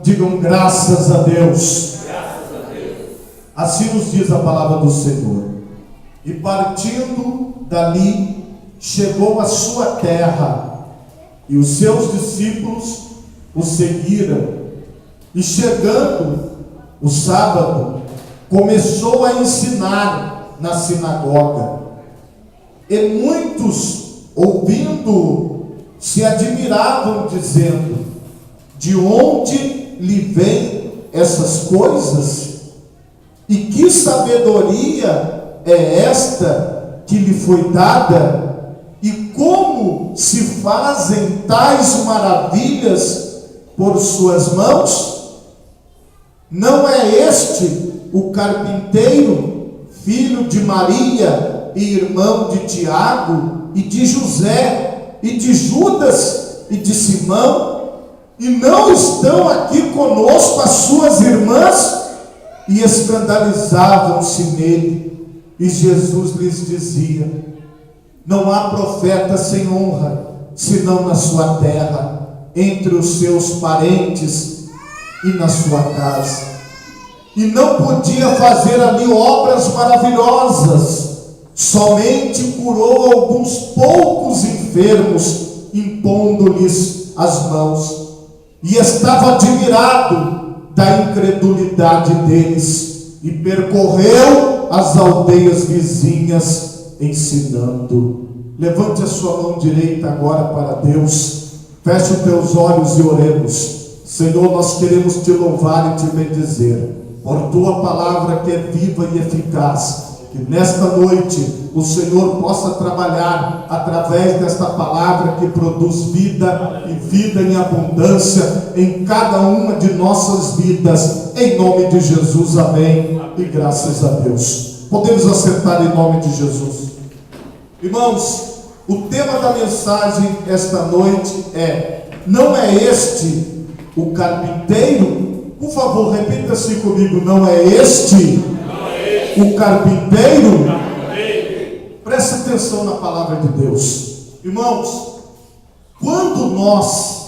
Digam graças a Deus. Graças a Deus. Assim nos diz a palavra do Senhor. E partindo dali, chegou à sua terra, e os seus discípulos o seguiram. E chegando o sábado, começou a ensinar na sinagoga. E muitos, ouvindo, se admiravam, dizendo: de onde lhe vêm essas coisas? E que sabedoria é esta que lhe foi dada? E como se fazem tais maravilhas por suas mãos? Não é este o carpinteiro, filho de Maria e irmão de Tiago e de José e de Judas e de Simão? E não estão aqui conosco as suas irmãs? E escandalizavam-se nele. E Jesus lhes dizia: não há profeta sem honra, senão na sua terra, entre os seus parentes e na sua casa. E não podia fazer ali obras maravilhosas, somente curou alguns poucos enfermos, impondo-lhes as mãos. E estava admirado da incredulidade deles, e percorreu as aldeias vizinhas ensinando. Levante a sua mão direita agora para Deus, feche os teus olhos e oremos. Senhor, nós queremos te louvar e te bendizer por tua palavra que é viva e eficaz. Que nesta noite o Senhor possa trabalhar através desta palavra que produz vida e vida em abundância em cada uma de nossas vidas, em nome de Jesus, amém, e graças a Deus. Podemos assentar em nome de Jesus. Irmãos, o tema da mensagem esta noite é: não é este o carpinteiro? Por favor, repita-se comigo: não é este o carpinteiro? Preste atenção na palavra de Deus. Irmãos, quando nós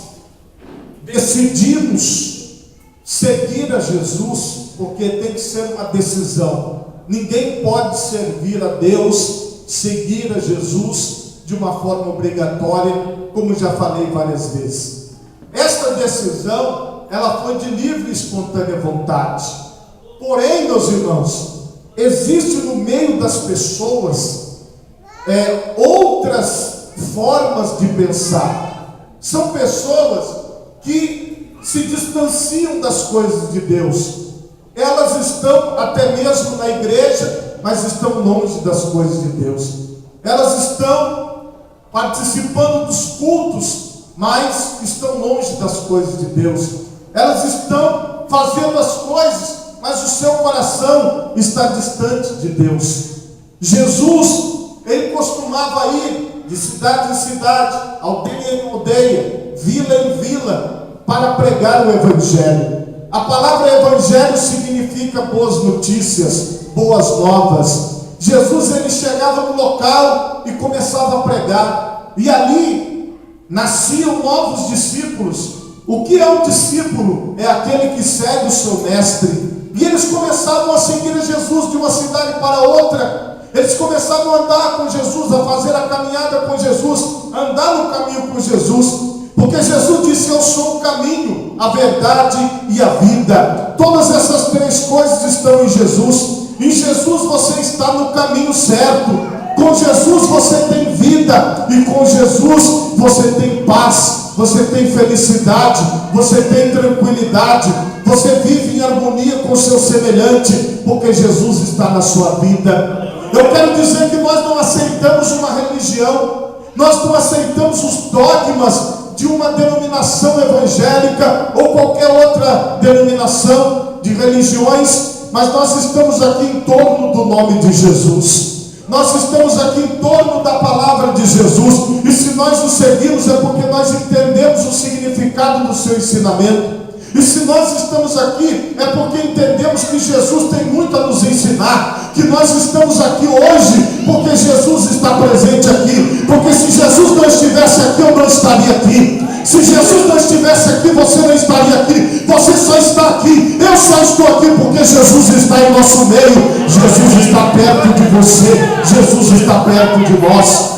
decidimos seguir a Jesus, porque tem que ser uma decisão, ninguém pode servir a Deus, seguir a Jesus de uma forma obrigatória, como já falei várias vezes. Esta decisão, ela foi de livre e espontânea vontade. Porém, meus irmãos, existe no meio das pessoas outras formas de pensar. São pessoas que se distanciam das coisas de Deus. Elas estão até mesmo na igreja, mas estão longe das coisas de Deus. Elas estão participando dos cultos, mas estão longe das coisas de Deus. Elas estão fazendo as coisas, mas o seu coração está distante de Deus. Jesus, ele costumava ir de cidade em cidade, aldeia em aldeia, vila em vila, para pregar o Evangelho. A palavra Evangelho significa boas notícias, boas novas. Jesus, ele chegava no local e começava a pregar, e ali nasciam novos discípulos. O que é um discípulo? É aquele que segue o seu mestre. E eles começavam a seguir a Jesus de uma cidade para outra. Eles começavam a andar com Jesus, a fazer a caminhada com Jesus, a andar no caminho com Jesus, porque Jesus disse: eu sou o caminho, a verdade e a vida. Todas essas três coisas estão em Jesus. Em Jesus você está no caminho certo. Com Jesus você tem vida, e com Jesus você tem paz, você tem felicidade, você tem tranquilidade, você vive em harmonia com o seu semelhante, porque Jesus está na sua vida. Eu quero dizer que nós não aceitamos uma religião, nós não aceitamos os dogmas de uma denominação evangélica ou qualquer outra denominação de religiões, mas nós estamos aqui em torno do nome de Jesus. Nós estamos aqui em torno da palavra de Jesus, e se nós o seguimos é porque nós entendemos o significado do seu ensinamento. E se nós estamos aqui é porque entendemos que Jesus tem muito a nos ensinar, que nós estamos aqui hoje porque Jesus está presente aqui, porque se Jesus não estivesse aqui eu não estaria aqui. Se Jesus não estivesse aqui, você não estaria aqui. Você só está aqui. Eu só estou aqui porque Jesus está em nosso meio. Jesus está perto de você. Jesus está perto de nós.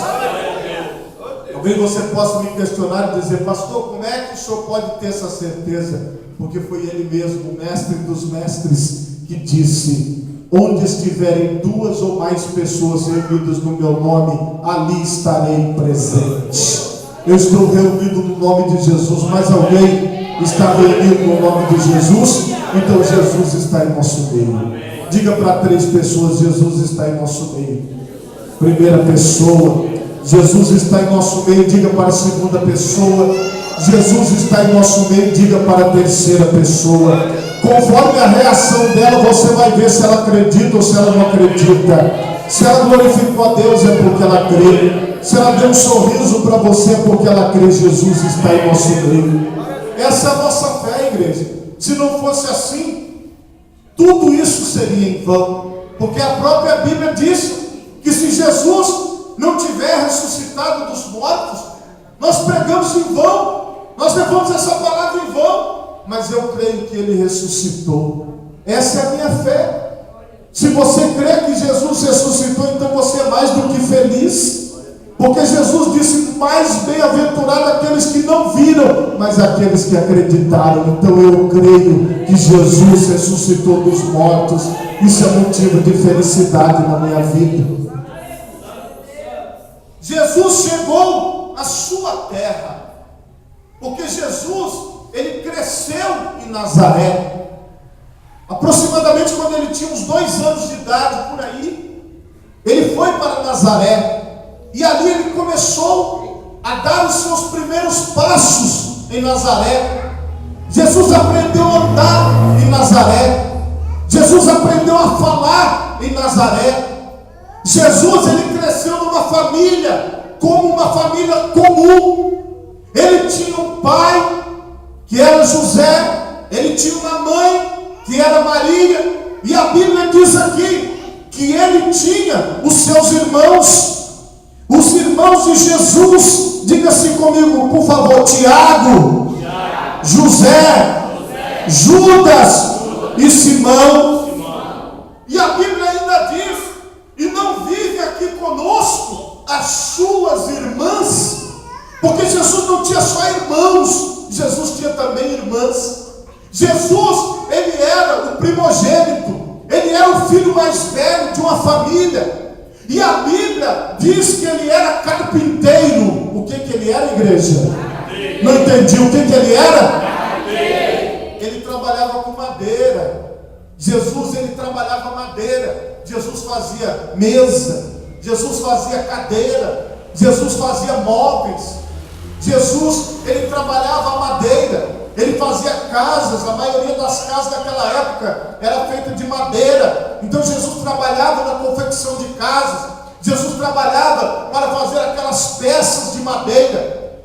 Talvez você possa me questionar e dizer: pastor, como é que o senhor pode ter essa certeza? Porque foi ele mesmo, o mestre dos mestres, que disse: onde estiverem 2 ou mais pessoas reunidas no meu nome, ali estarei presente. Eu estou reunido no nome de Jesus, mas alguém está reunido no nome de Jesus? Então Jesus está em nosso meio. Diga para 3 pessoas: Jesus está em nosso meio. Primeira pessoa: Jesus está em nosso meio. Diga para a segunda pessoa: Jesus está em nosso meio. Diga para a terceira pessoa. Conforme a reação dela, você vai ver se ela acredita ou se ela não acredita. Se ela glorificou a Deus, é porque ela crê. Se ela deu um sorriso para você, é porque ela crê. Jesus está em nosso meio. Essa é a nossa fé, igreja. Se não fosse assim, tudo isso seria em vão. Porque a própria Bíblia diz que se Jesus não tiver ressuscitado dos mortos, nós pregamos em vão, nós levamos essa palavra em vão. Mas eu creio que ele ressuscitou. Essa é a minha fé. Se você crê que Jesus ressuscitou, então você é mais do que feliz, porque Jesus disse: mais bem-aventurado aqueles que não viram, mas aqueles que acreditaram. Então eu creio que Jesus ressuscitou dos mortos. Isso é motivo de felicidade na minha vida. Jesus chegou à sua terra, porque Jesus, ele cresceu em Nazaré. Aproximadamente quando ele tinha uns 2 anos de idade, por aí, ele foi para Nazaré. E ali ele começou a dar os seus primeiros passos em Nazaré. Jesus aprendeu a andar em Nazaré. Jesus aprendeu a falar em Nazaré. Jesus, ele cresceu numa família, como uma família comum. Ele tinha um pai, que era José. Ele tinha uma mãe, que era Maria. E a Bíblia diz aqui que ele tinha os seus irmãos, os irmãos de Jesus. Diga-se comigo, por favor: Tiago, José, Judas e Simão. E a Bíblia ainda diz: e não vive aqui conosco as suas irmãs? Porque Jesus não tinha só irmãos, Jesus tinha também irmãs. Jesus, ele era o primogênito, ele era o filho mais velho de uma família. E a Bíblia diz que ele era carpinteiro. O que ele era, igreja? Não entendi. O que ele era? Ele trabalhava com madeira. Jesus, ele trabalhava madeira. Jesus fazia mesa, Jesus fazia cadeira, Jesus fazia móveis. Jesus, ele trabalhava a madeira. Ele fazia casas. A maioria das casas daquela época era feita de madeira. Então Jesus trabalhava na confecção de casas. Jesus trabalhava para fazer aquelas peças de madeira.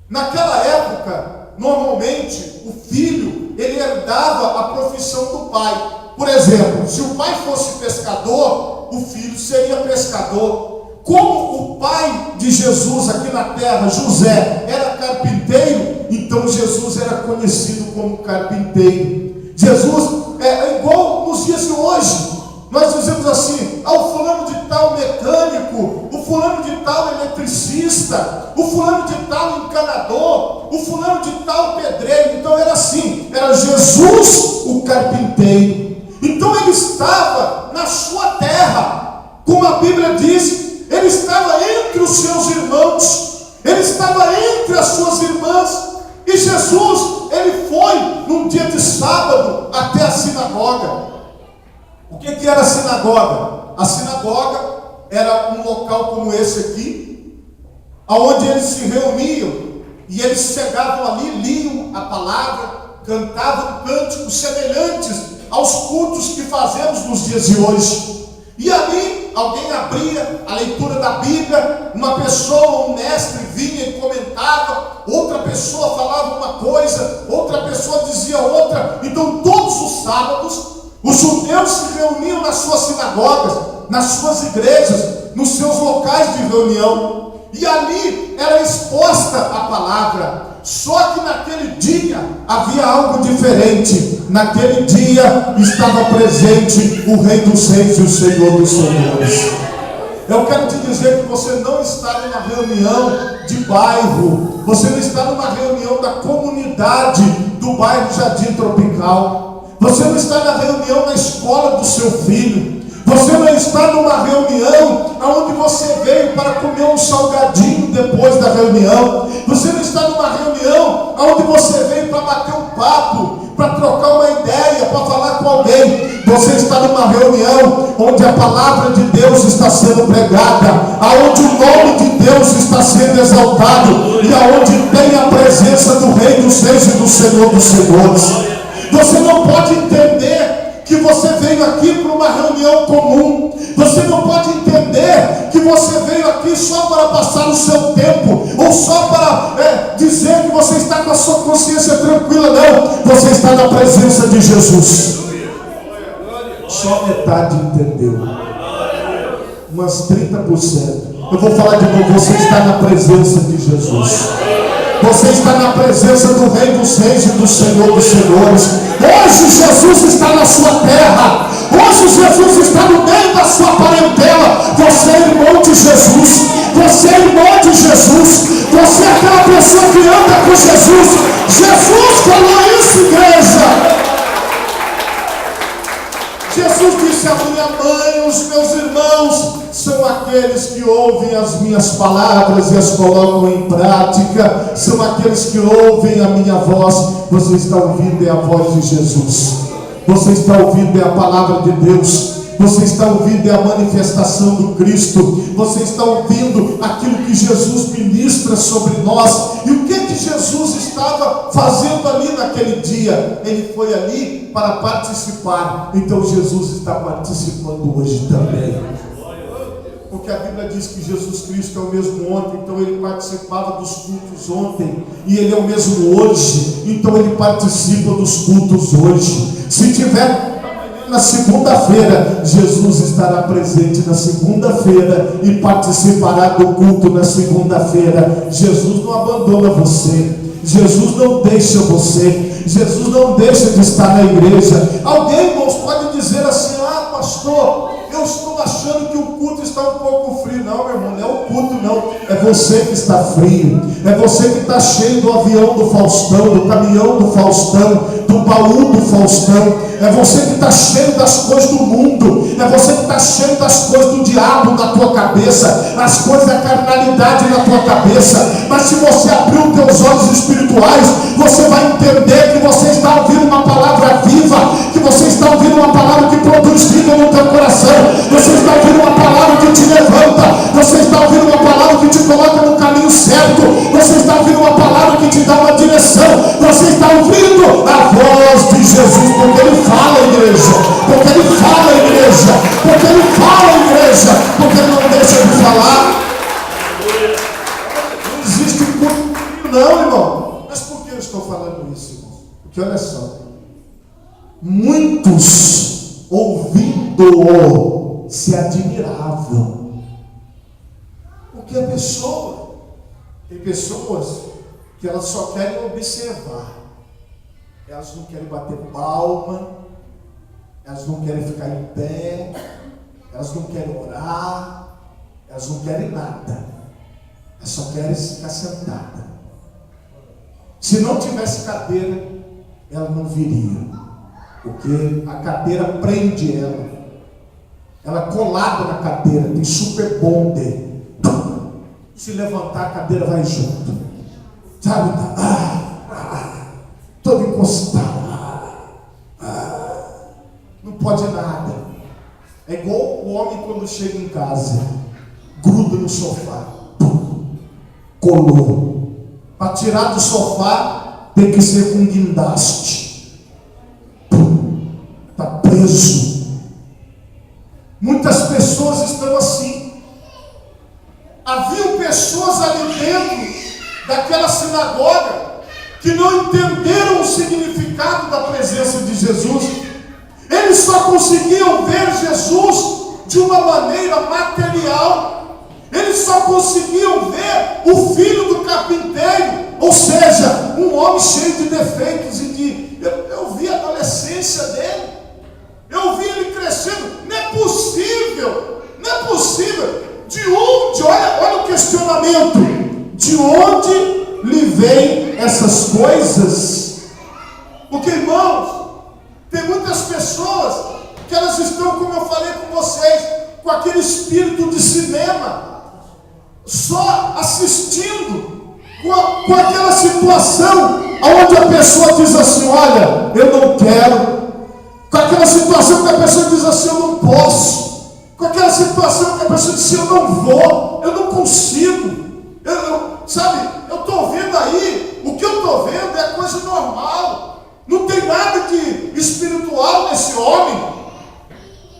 Naquela época, normalmente, o filho, ele herdava a profissão do pai. Por exemplo, se o pai fosse pescador, o filho seria pescador. Como o pai de Jesus aqui na terra, José, era carpinteiro, então Jesus era conhecido como carpinteiro. Jesus é igual nos dias de hoje. Nós dizemos assim: o fulano de tal mecânico, o fulano de tal eletricista, o fulano de tal encanador, o fulano de tal pedreiro. Então era assim, era Jesus o carpinteiro. Então ele estava na sua terra, como a Bíblia diz. Ele estava entre os seus irmãos, ele estava entre as suas irmãs. E Jesus, ele foi num dia de sábado até a sinagoga. O que era a sinagoga? A sinagoga era um local como esse aqui, onde eles se reuniam, e eles chegavam ali, liam a palavra, cantavam cânticos semelhantes aos cultos que fazemos nos dias de hoje. E ali alguém abria a leitura da Bíblia, uma pessoa, um mestre vinha e comentava, outra pessoa falava uma coisa, outra pessoa dizia outra. Então todos os sábados os judeus se reuniam nas suas sinagogas, nas suas igrejas, nos seus locais de reunião, e ali era exposta a palavra. Só que naquele dia havia algo diferente. Naquele dia estava presente o Rei dos Reis e o Senhor dos Senhores. Eu quero te dizer que você não está numa reunião de bairro, você não está numa reunião da comunidade do bairro Jardim Tropical, você não está na reunião na escola do seu filho, você não está numa reunião onde você veio para comer um salgadinho depois da reunião, você não está numa reunião onde você veio para bater um papo, para trocar uma ideia, para falar com alguém. Você está numa reunião onde a palavra de Deus está sendo pregada, aonde o nome de Deus está sendo exaltado e aonde tem a presença do Rei dos Reis e do Senhor dos Senhores. Você não pode entender que você veio aqui para uma reunião comum. Você não pode entender que você veio aqui só para passar o seu tempo, ou só para dizer que você está com a sua consciência tranquila. Não, você está na presença de Jesus. Só metade entendeu, umas 30%. Eu vou falar de novo, você está na presença de Jesus. Você está na presença do Rei dos Reis e do Senhor dos Senhores. Hoje Jesus está na sua terra. Hoje Jesus está no meio da sua parentela. Você é irmão de Jesus. Você é irmão de Jesus. Você é aquela pessoa que anda com Jesus. Jesus falou isso, igreja. Jesus disse: a minha mãe, os meus irmãos são aqueles que ouvem as minhas palavras e as colocam em prática, são aqueles que ouvem a minha voz. Você está ouvindo é a voz de Jesus, você está ouvindo é a palavra de Deus, você está ouvindo é a manifestação do Cristo, você está ouvindo aquilo que Jesus ministra sobre nós. E o que Jesus estava fazendo ali naquele dia? Ele foi ali para participar. Então Jesus está participando hoje também, porque a Bíblia diz que Jesus Cristo é o mesmo ontem. Então ele participava dos cultos ontem, e ele é o mesmo hoje. Então ele participa dos cultos hoje. Se tiver na segunda-feira, Jesus estará presente na segunda-feira e participará do culto na segunda-feira. Jesus não abandona você, Jesus não deixa você, Jesus não deixa de estar na igreja. Alguém, irmãos, pode dizer assim: ah, pastor, eu estou achando que o culto está um pouco frio. Não, meu irmão, não é o culto não, é você que está frio, é você que está cheio do avião do Faustão, do caminhão do Faustão, do baú do Faustão. É você que está cheio das coisas do mundo, é você que está cheio das coisas do diabo na tua cabeça, as coisas da carnalidade na tua cabeça. Mas se você abrir os teus olhos espirituais, você vai entender que você está ouvindo uma palavra viva, que você está ouvindo uma palavra que produz vida no teu coração, você está ouvindo uma palavra que te levanta, você está ouvindo uma palavra que te coloca no caminho certo, você está ouvindo uma palavra que te dá uma direção, você está ouvindo a voz de Jesus, porque ele fala, igreja, porque ele fala, igreja, porque ele fala, igreja, porque ele não deixa de falar. Não existe culto, não, irmão. Mas por que eu estou falando isso, irmão? Porque olha só, muitos ouvindo-o se admiravam, porque a pessoa, tem pessoas que elas só querem observar, elas não querem bater palma, elas não querem ficar em pé, elas não querem orar, elas não querem nada, elas só querem ficar sentada. Se não tivesse cadeira, ela não viria, porque a cadeira prende ela colada na cadeira, tem super bonder. Se levantar, a cadeira vai junto, sabe? Todo encostado, não pode nada. É igual o homem quando chega em casa, gruda no sofá, colou. Para tirar do sofá tem que ser com guindaste, está preso. Muitas pessoas estão assim. Haviam pessoas ali dentro daquela sinagoga que não entenderam o significado da presença de Jesus. Eles só conseguiam ver Jesus de uma maneira material. Eles só conseguiam ver o filho do carpinteiro, ou seja, um homem cheio de defeitos eu vi a adolescência dele, eu vi ele crescendo. Não é possível, de onde, olha o questionamento, de onde lhe vem essas coisas? Porque, irmãos, tem muitas pessoas que elas estão, como eu falei com vocês, com aquele espírito de cinema, só assistindo, com aquela situação onde a pessoa diz assim: olha, eu não quero, com aquela situação que a pessoa diz assim: eu não posso, com aquela situação que a pessoa diz assim: eu não vou, eu não consigo, sabe, eu estou vendo aí, o que eu estou vendo é coisa normal, não tem nada de espiritual nesse homem.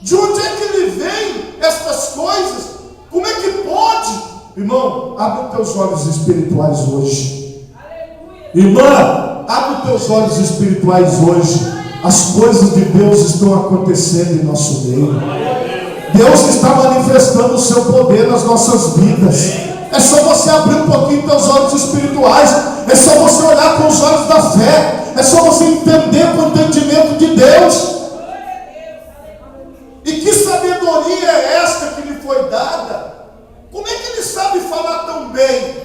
De onde é que ele vem estas coisas? Como é que pode? Irmão, abre os teus olhos espirituais hoje. Irmã, abre os teus olhos espirituais hoje. As coisas de Deus estão acontecendo em nosso meio. Deus está manifestando o seu poder nas nossas vidas. É só você abrir um pouquinho teus olhos espirituais. É só você olhar com os olhos da fé. É só você entender com o entendimento de Deus. E que sabedoria é esta que lhe foi dada? Como é que ele sabe falar tão bem?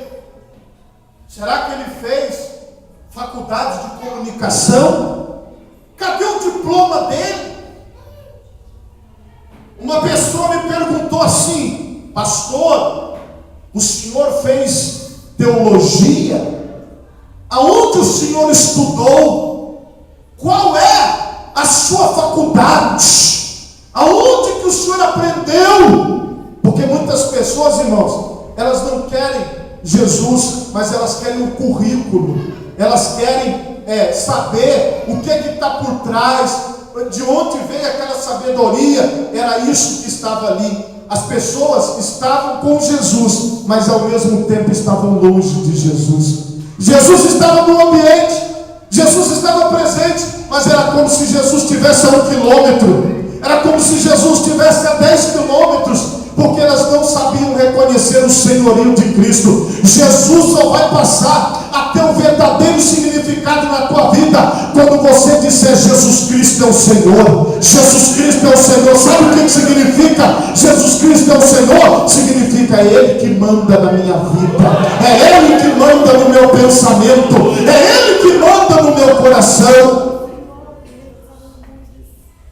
Será que ele fez faculdade de comunicação? Cadê o diploma dele? Uma pessoa me perguntou assim: pastor, o senhor fez teologia? Aonde o senhor estudou? Qual é a sua faculdade? Aonde que o senhor aprendeu? Porque muitas pessoas, irmãos, elas não querem Jesus, mas elas querem o currículo. Elas querem saber o que está por trás, de onde veio aquela sabedoria. Era isso que estava ali. As pessoas estavam com Jesus, mas ao mesmo tempo estavam longe de Jesus. Jesus estava no ambiente, Jesus estava presente, mas era como se Jesus estivesse a 1 quilômetro. Era como se Jesus estivesse a 10 quilômetros, porque elas não sabiam reconhecer o senhorio de Cristo. Jesus só vai passar a ter o verdadeiro significado na tua vida quando você disser: Jesus Cristo é o Senhor. Jesus Cristo é o Senhor. Sabe o que significa Jesus Cristo é o Senhor? Significa Ele que manda na minha vida, é Ele que manda no meu pensamento, é Ele que manda no meu coração.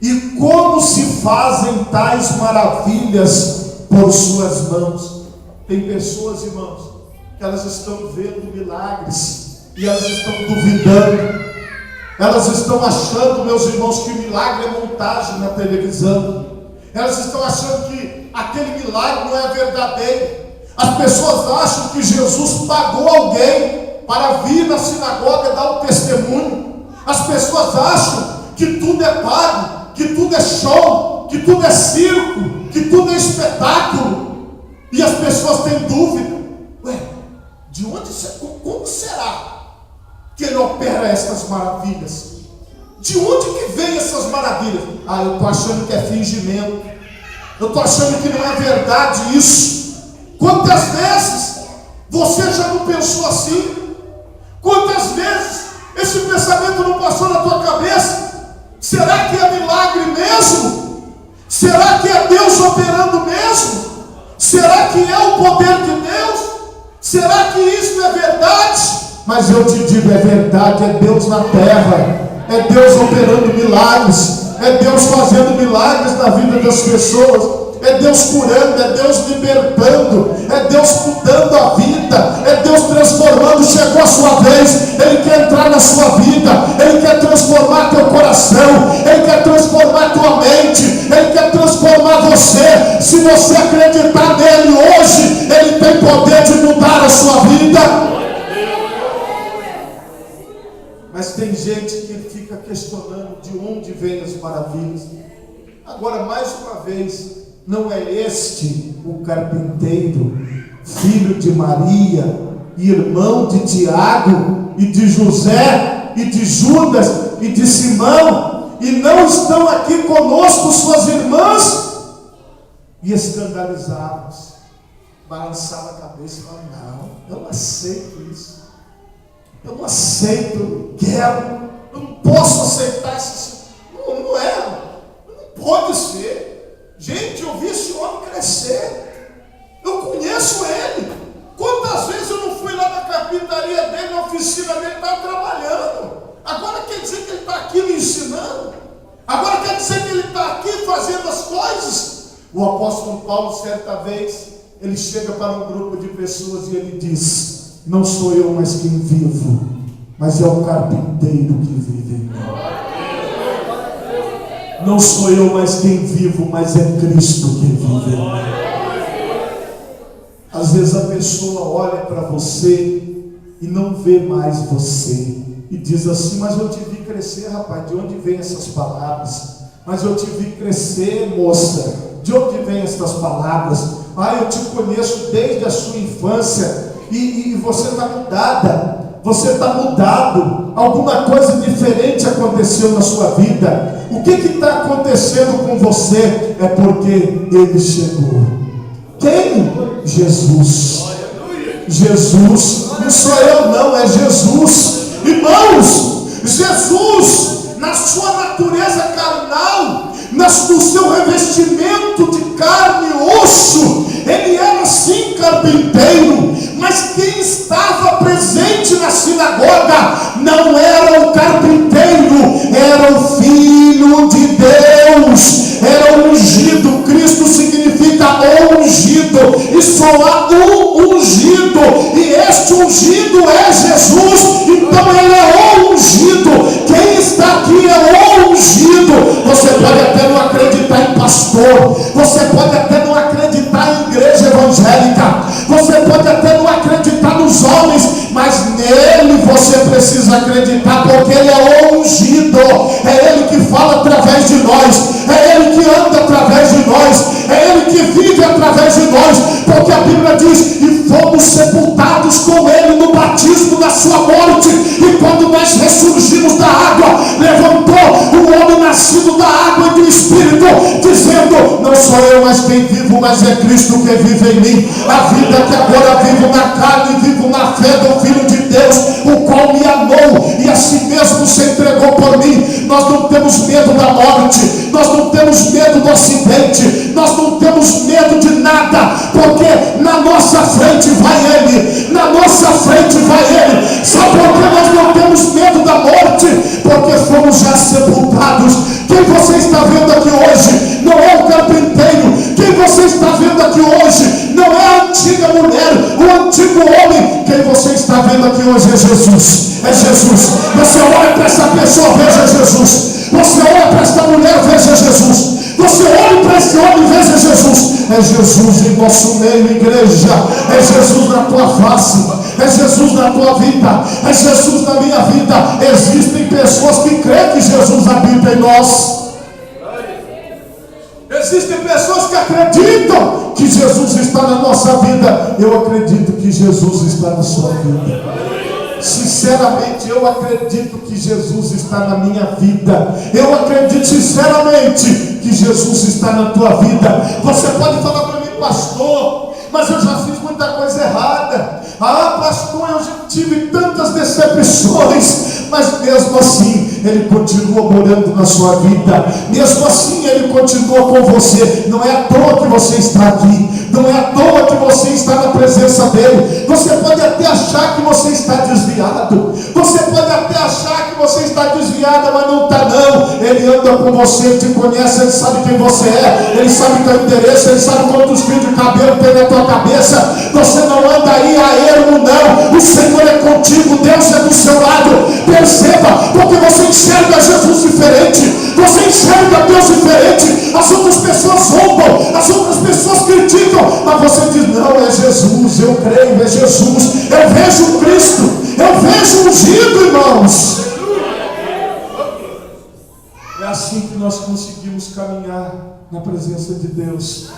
E como se fazem tais maravilhas por suas mãos? Tem pessoas, irmãos, que elas estão vendo milagres e elas estão duvidando. Elas estão achando, meus irmãos, que milagre é montagem na televisão. Elas estão achando que aquele milagre não é verdadeiro. As pessoas acham que Jesus pagou alguém para vir na sinagoga dar o testemunho. As pessoas acham que tudo é pago, que tudo é show, que tudo é circo, que tudo é espetáculo. E as pessoas têm dúvida: ué, de onde, como será que ele opera essas maravilhas? De onde que vem essas maravilhas? Eu estou achando que é fingimento, eu estou achando que não é verdade isso. Quantas vezes você já não pensou assim? Quantas vezes esse pensamento não passou na tua cabeça? Será que é milagre mesmo? Será que é Deus operando mesmo? Será que é o poder de Deus? Será que isso é verdade? Mas eu te digo, é verdade, é Deus na terra, é Deus operando milagres, é Deus fazendo milagres na vida das pessoas, é Deus curando, é Deus libertando, é Deus mudando a vida, é Deus transformando. Chegou a sua vez, Ele quer entrar na sua vida, Ele quer transformar teu coração, Ele quer transformar tua mente, Ele quer transformar você. Se você acreditar nele hoje, Ele tem poder de mudar a sua vida. Mas tem gente que fica questionando de onde vêm as maravilhas. Agora, mais uma vez, não é este o carpinteiro, filho de Maria, irmão de Tiago e de José e de Judas e de Simão? E não estão aqui conosco suas irmãs? E escandalizadas. balançava a cabeça e falava: não, eu não aceito isso. Eu não aceito, eu não quero, eu não posso aceitar isso. Não é, não pode ser. Gente, eu vi esse homem crescer. Eu conheço ele. Quantas vezes eu não fui lá na carpintaria dele, na oficina dele, estava trabalhando. Agora quer dizer que ele está aqui me ensinando? Agora quer dizer que ele está aqui fazendo as coisas? O apóstolo Paulo, certa vez, ele chega para um grupo de pessoas e ele diz: não sou eu mais quem vivo, mas é o carpinteiro que vive em mim. Não sou eu mais quem vivo, mas é Cristo que vive em mim. Às vezes a pessoa olha para você e não vê mais você, e diz assim: mas eu te vi crescer, rapaz, de onde vem essas palavras? Mas eu te vi crescer, moça, de onde vem essas palavras? Eu te conheço desde a sua infância, e você está mudada, você está mudado, alguma coisa diferente aconteceu na sua vida. O que está acontecendo com você? É porque Ele chegou. Quem? Jesus. Jesus, não sou eu não, é Jesus. Irmãos, Jesus, na sua natureza carnal, no seu revestimento de carne e osso, ele era sim carpinteiro, mas quem estava presente na sinagoga não era o carpinteiro, era o Filho de Deus, era o ungido. Cristo significa ungido, e só há um ungido, e este ungido é Jesus. Então ele é o ungido. Quem está aqui é o ungido. Você pode até não acreditar em pastor, você pode até não acreditar em igreja evangélica, você pode até não acreditar nos homens, mas nele você precisa acreditar, porque ele é o ungido. É ele que fala através de nós, é ele que anda através de nós, é ele que vive através de nós, porque a Bíblia diz: e fomos sepultados com ele no batismo da sua morte, e quando nós ressurgimos da água, levantou o homem nascido da água e do Espírito, dizendo: não sou eu mais quem vivo, mas é Cristo que vive em mim. A vida que agora vivo na carne, vivo na fé do Filho de Deus, o qual me amou e a si mesmo se entregou por mim. Nós não temos medo da morte, nós não temos medo do acidente, nós não temos medo de nada, porque na nossa frente vai Ele, na nossa frente vai Ele. Sabe por que nós não temos medo da morte? Porque fomos já sepultados. Quem você está vendo aqui hoje não é o carpinteiro, quem você está vendo aqui hoje não é a antiga mulher, o antigo homem. Quem você está vendo aqui hoje é Jesus. É Jesus. Você olha para essa pessoa, veja Jesus. Você olha para esta mulher, veja Jesus. Você olha para esse homem, veja Jesus. É Jesus em nosso meio, igreja. É Jesus na tua face, é Jesus na tua vida, é Jesus na minha vida. Existem pessoas que creem que Jesus habita em nós. Existem pessoas que acreditam que Jesus está na nossa vida. Eu acredito que Jesus está na sua vida. Sinceramente, eu acredito que Jesus está na minha vida. Eu acredito sinceramente que Jesus está na tua vida. Você pode falar para mim: pastor, mas eu já fiz muita coisa errada. Pastor, eu já tive tantas decepções. Mas mesmo assim, Ele continua morando na sua vida. Mesmo assim, Ele continua com você. Não é à toa que você está aqui, não é à toa que você está na presença dEle. Você pode até achar que você está desviado, você pode até achar que você está desviada, mas não está não. Ele anda com você, Ele te conhece, Ele sabe quem você é, Ele sabe teu endereço, Ele sabe quantos fios de cabelo tem na tua cabeça. Você não anda aí a ermo não. O Senhor é contigo, Deus é do seu lado. Perceba, porque você enxerga Jesus diferente, você enxerga Deus diferente. As outras pessoas zombam, as outras pessoas criticam, mas você diz: não, é Jesus, eu creio, é Jesus, eu vejo Cristo, eu vejo o ungido, irmãos. É assim que nós conseguimos caminhar na presença de Deus,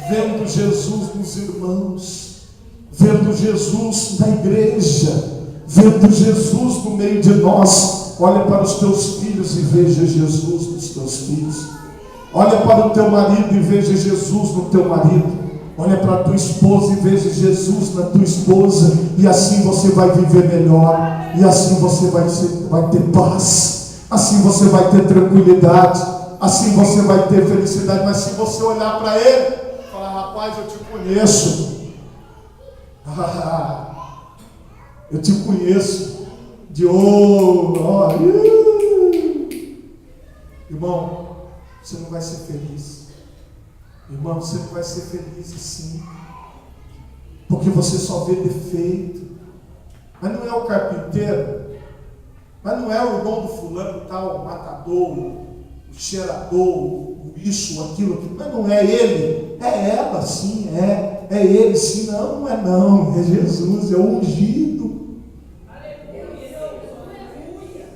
vendo Jesus nos irmãos, vendo Jesus na igreja, vendo Jesus no meio de nós. Olha para os teus filhos e veja Jesus nos teus filhos. Olha para o teu marido e veja Jesus no teu marido. Olha para a tua esposa e veja Jesus na tua esposa, e assim você vai viver melhor, e assim você vai ter paz, assim você vai ter tranquilidade, assim você vai ter felicidade. Mas se você olhar para ele e falar: rapaz, eu te conheço, eu te conheço de ouro, irmão, você não vai ser feliz. Irmão, você não vai ser feliz assim, porque você só vê defeito. Mas não é o carpinteiro, mas não é o irmão do fulano tal, o matador, o cheirador, o isso, aquilo, mas não é ele, é ela sim, é ele sim. Não é não, é Jesus, é o ungido.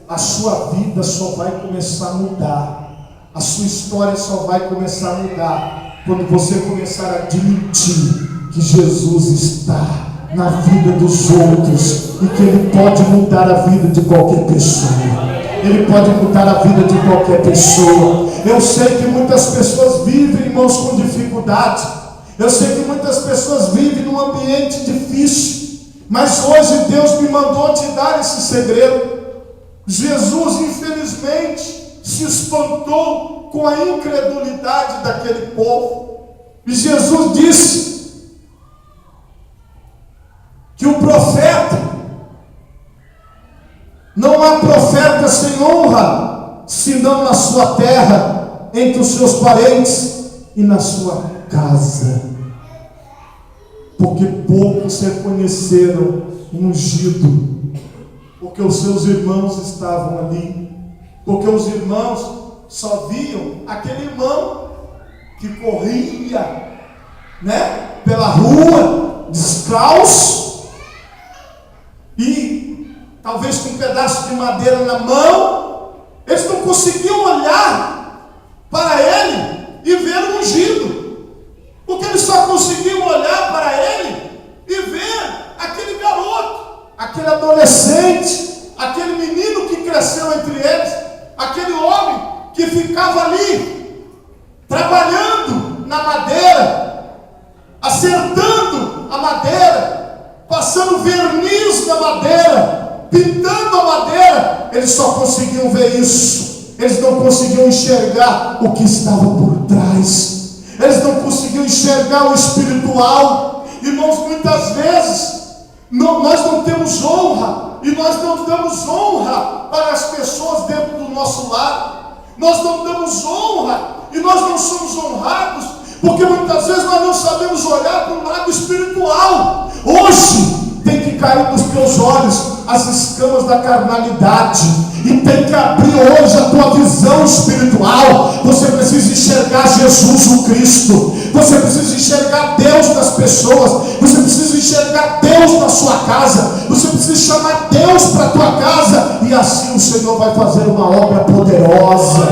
A sua vida só vai começar a mudar, a sua história só vai começar a mudar quando você começar a admitir que Jesus está na vida dos outros e que Ele pode mudar a vida de qualquer pessoa. Ele pode mudar a vida de qualquer pessoa. Eu sei que muitas pessoas vivem, irmãos, com dificuldade. Eu sei que muitas pessoas vivem num ambiente difícil. Mas hoje Deus me mandou te dar esse segredo. Jesus, infelizmente, se espantou com a incredulidade daquele povo. E Jesus disse que o profeta, não há profeta sem honra, senão na sua terra, entre os seus parentes e na sua casa. Porque poucos reconheceram o ungido, porque os seus irmãos estavam ali, porque os irmãos só viam aquele irmão que corria, pela rua, descalço, e talvez com um pedaço de madeira na mão. Eles não conseguiam olhar para ele e ver o ungido, porque eles só conseguiam olhar para ele e ver aquele garoto, aquele adolescente, aquele menino que cresceu entre eles, aquele homem que ficava ali, trabalhando na madeira, acertando a madeira, passando verniz na madeira, pintando a madeira. Eles só conseguiam ver isso, eles não conseguiam enxergar o que estava por trás, eles não conseguiam enxergar o espiritual. Irmãos, muitas vezes nós não temos honra, e nós não damos honra para as pessoas dentro do nosso lar. Nós não damos honra e nós não somos honrados, porque muitas vezes nós não sabemos olhar para o lado espiritual. Hoje tem que cair nos teus olhos as escamas da carnalidade, e tem que abrir hoje a tua visão espiritual. Você precisa enxergar Jesus o Cristo, você precisa enxergar Deus nas pessoas, você precisa enxergar Deus na sua casa, você precisa chamar Deus para a tua casa, e assim o Senhor vai fazer uma obra poderosa.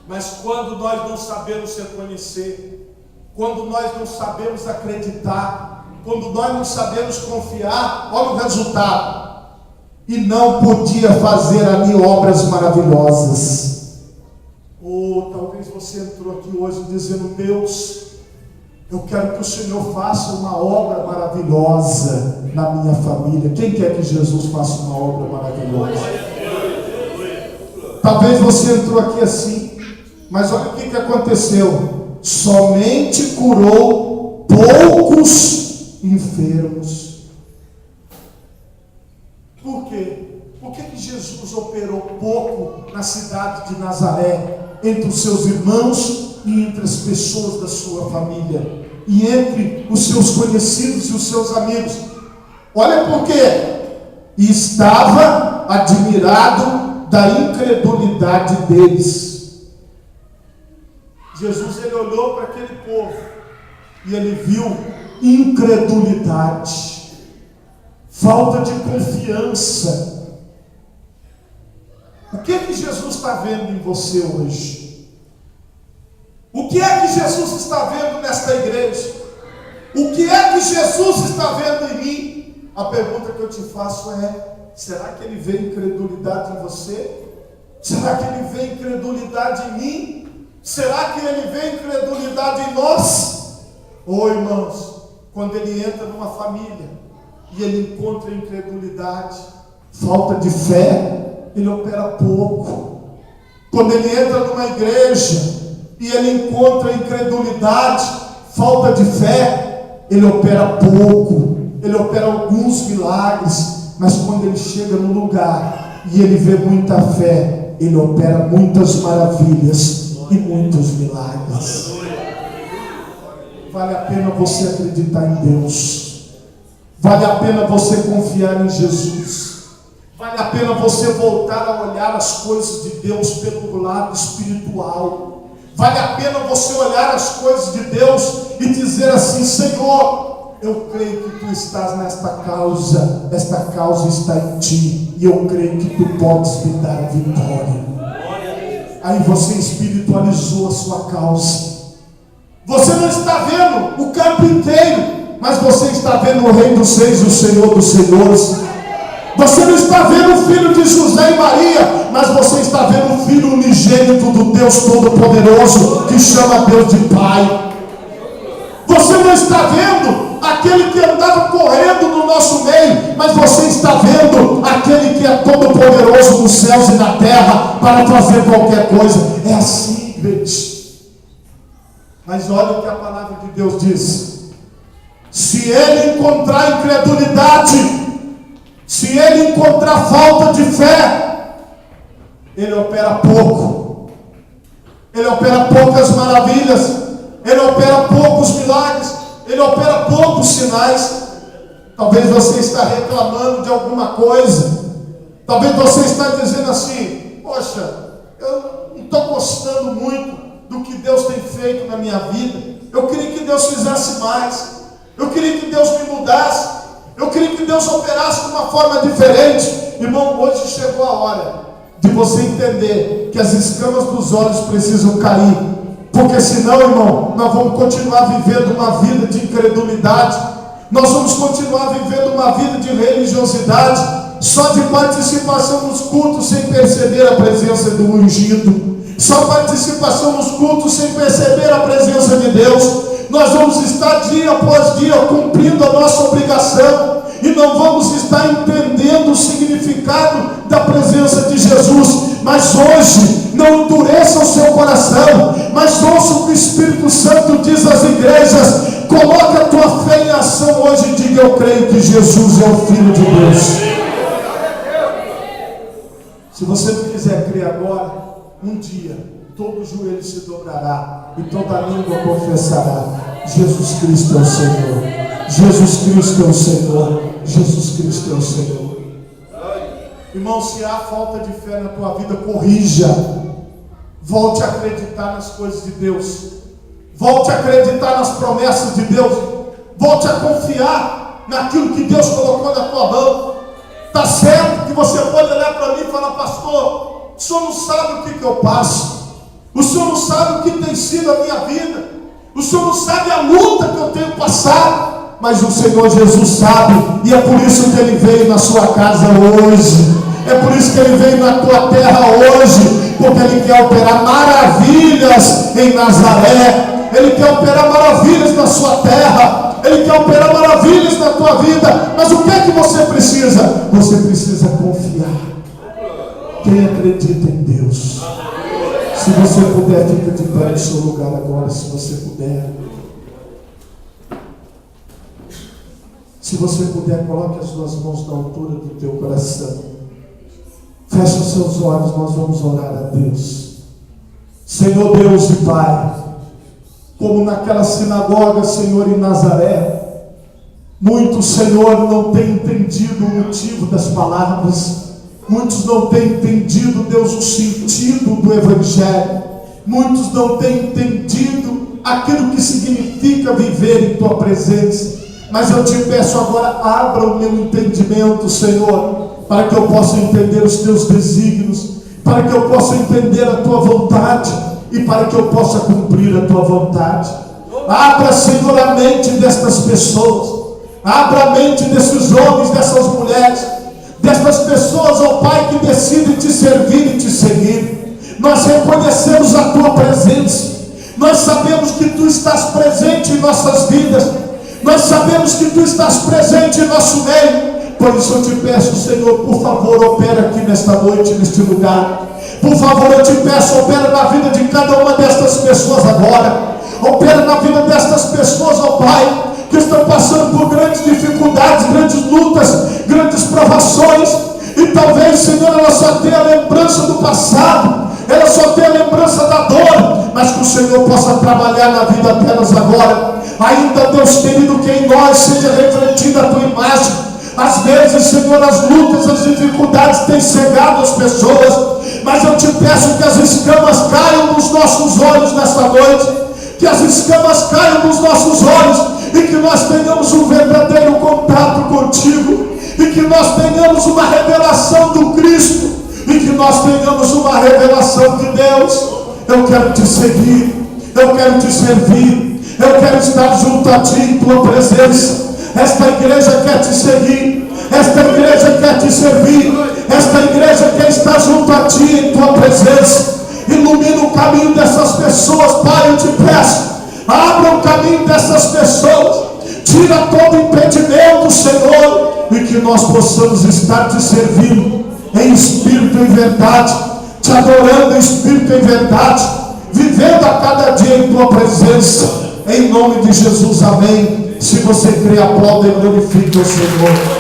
Mas quando nós não sabemos reconhecer, quando nós não sabemos acreditar, quando nós não sabemos confiar, olha o resultado. E não podia fazer ali obras maravilhosas. Ou talvez você entrou aqui hoje dizendo: Deus, eu quero que o Senhor faça uma obra maravilhosa na minha família. Quem quer que Jesus faça uma obra maravilhosa? Talvez você entrou aqui assim, mas olha o que aconteceu. Somente curou poucos enfermos. Por quê? Por que Jesus operou pouco na cidade de Nazaré, entre os seus irmãos e entre as pessoas da sua família, e entre os seus conhecidos e os seus amigos? Olha por quê. Estava admirado da incredulidade deles. Jesus, ele olhou para aquele povo e ele viu incredulidade, falta de confiança. O que é que Jesus está vendo em você hoje? O que é que Jesus está vendo nesta igreja? O que é que Jesus está vendo em mim? A pergunta que eu te faço é: será que ele vê incredulidade em você? Será que ele vê incredulidade em mim? Será que ele vê incredulidade em nós? Ou, irmãos, quando ele entra numa família e ele encontra incredulidade, falta de fé, ele opera pouco. Quando ele entra numa igreja e ele encontra incredulidade, falta de fé, ele opera pouco, ele opera alguns milagres. Mas quando ele chega no lugar e ele vê muita fé, ele opera muitas maravilhas e muitos milagres. Vale a pena você acreditar em Deus, vale a pena você confiar em Jesus, vale a pena você voltar a olhar as coisas de Deus pelo lado espiritual. Vale a pena você olhar as coisas de Deus e dizer assim: Senhor, eu creio que Tu estás nesta causa, esta causa está em Ti, e eu creio que Tu podes me dar a vitória. Aí você espiritualizou a sua causa. Você não está vendo o campo inteiro, mas você está vendo o Rei dos Reis, o Senhor dos Senhores. Você não está vendo o filho de José e Maria, mas você está vendo o filho unigênito do Deus Todo-Poderoso, que chama Deus de Pai. Você não está vendo aquele que andava correndo no nosso meio, mas você está vendo aquele que é todo-poderoso nos céus e na terra para fazer qualquer coisa. É assim, igreja. Mas olha o que a palavra de Deus diz: se ele encontrar incredulidade, se ele encontrar falta de fé, ele opera pouco, ele opera poucas maravilhas, ele opera poucos milagres, ele opera poucos sinais. Talvez você está reclamando de alguma coisa, talvez você está dizendo assim: poxa, eu não estou gostando muito do que Deus tem feito na minha vida, eu queria que Deus fizesse mais, eu queria que Deus me mudasse, eu queria que Deus operasse de uma forma diferente. Irmão, hoje chegou a hora de você entender que as escamas dos olhos precisam cair, porque senão, irmão, nós vamos continuar vivendo uma vida de incredulidade, nós vamos continuar vivendo uma vida de religiosidade, só de participação nos cultos sem perceber a presença do ungido, só participação nos cultos sem perceber a presença de Deus. Nós vamos estar dia após dia cumprindo a nossa obrigação e não vamos estar entendendo o significado da presença de Jesus. Mas hoje, não endureça o seu coração, mas ouça o que o Espírito Santo diz às igrejas: coloque a tua fé em ação hoje e diga: eu creio que Jesus é o Filho de Deus. Se você não quiser crer agora, um dia todo joelho se dobrará e toda língua confessará: Jesus Cristo é o Senhor, Jesus Cristo é o Senhor, Jesus Cristo é o Senhor. Irmão, se há falta de fé na tua vida, corrija. Volte a acreditar nas coisas de Deus, volte a acreditar nas promessas de Deus, volte a confiar naquilo que Deus colocou na tua mão. Está certo que você pode olhar para mim e falar: pastor, o senhor não sabe o que eu passo, o senhor não sabe o que tem sido a minha vida, o senhor não sabe a luta que eu tenho passado. Mas o Senhor Jesus sabe, e é por isso que Ele veio na sua casa hoje, é por isso que Ele veio na tua terra hoje, porque Ele quer operar maravilhas em Nazaré, Ele quer operar maravilhas na sua terra, Ele quer operar maravilhas na tua vida. Mas o que é que você precisa? Você precisa confiar. Quem acredita em Deus? Se você puder, fica de pé no seu lugar agora, se você puder. Se você puder, coloque as suas mãos na altura do teu coração. Feche os seus olhos, nós vamos orar a Deus. Senhor Deus e Pai, como naquela sinagoga, Senhor, em Nazaré, muitos, Senhor, não têm entendido o motivo das palavras, muitos não têm entendido, Deus, o sentido do Evangelho, muitos não têm entendido aquilo que significa viver em Tua presença. Mas eu te peço agora, abra o meu entendimento, Senhor, para que eu possa entender os Teus desígnios, para que eu possa entender a Tua vontade e para que eu possa cumprir a Tua vontade. Abra, Senhor, a mente destas pessoas, abra a mente desses homens, dessas mulheres, destas pessoas, ó Pai, que decidem Te servir e Te seguir. nós reconhecemos a tua presença, nós sabemos que tu estás presente em nossas vidas, nós sabemos que tu estás presente em nosso meio. Por isso eu te peço, Senhor, por favor, opera aqui nesta noite, neste lugar. Por favor, eu te peço, opera na vida de cada uma destas pessoas agora. Opera na vida destas pessoas, ó Pai, que estão passando por grandes dificuldades, grandes lutas, grandes provações. E talvez, Senhor, ela só tenha a lembrança do passado, ela só tenha a lembrança da dor, mas que o Senhor possa trabalhar na vida delas agora. Ainda, Deus querido, que em nós seja refletida a tua imagem. Às vezes, Senhor, as lutas, as dificuldades têm cegado as pessoas, mas eu te peço que as escamas caiam dos nossos olhos nesta noite, que as escamas caiam dos nossos olhos, e que nós tenhamos um verdadeiro contato contigo, e que nós tenhamos uma revelação do Cristo, e que nós tenhamos uma revelação de Deus. Eu quero te seguir, eu quero te servir, eu quero estar junto a ti em tua presença. Esta igreja quer te seguir, esta igreja quer te servir, esta igreja quer estar junto a ti em tua presença. Ilumina o caminho dessas pessoas, Pai, eu te peço. Abra o caminho dessas pessoas, tira todo impedimento, Senhor, e que nós possamos estar te servindo em espírito e em verdade, te adorando em espírito e em verdade, vivendo a cada dia em tua presença, em nome de Jesus, amém. Se você crê, aplauda e glorifique o Senhor.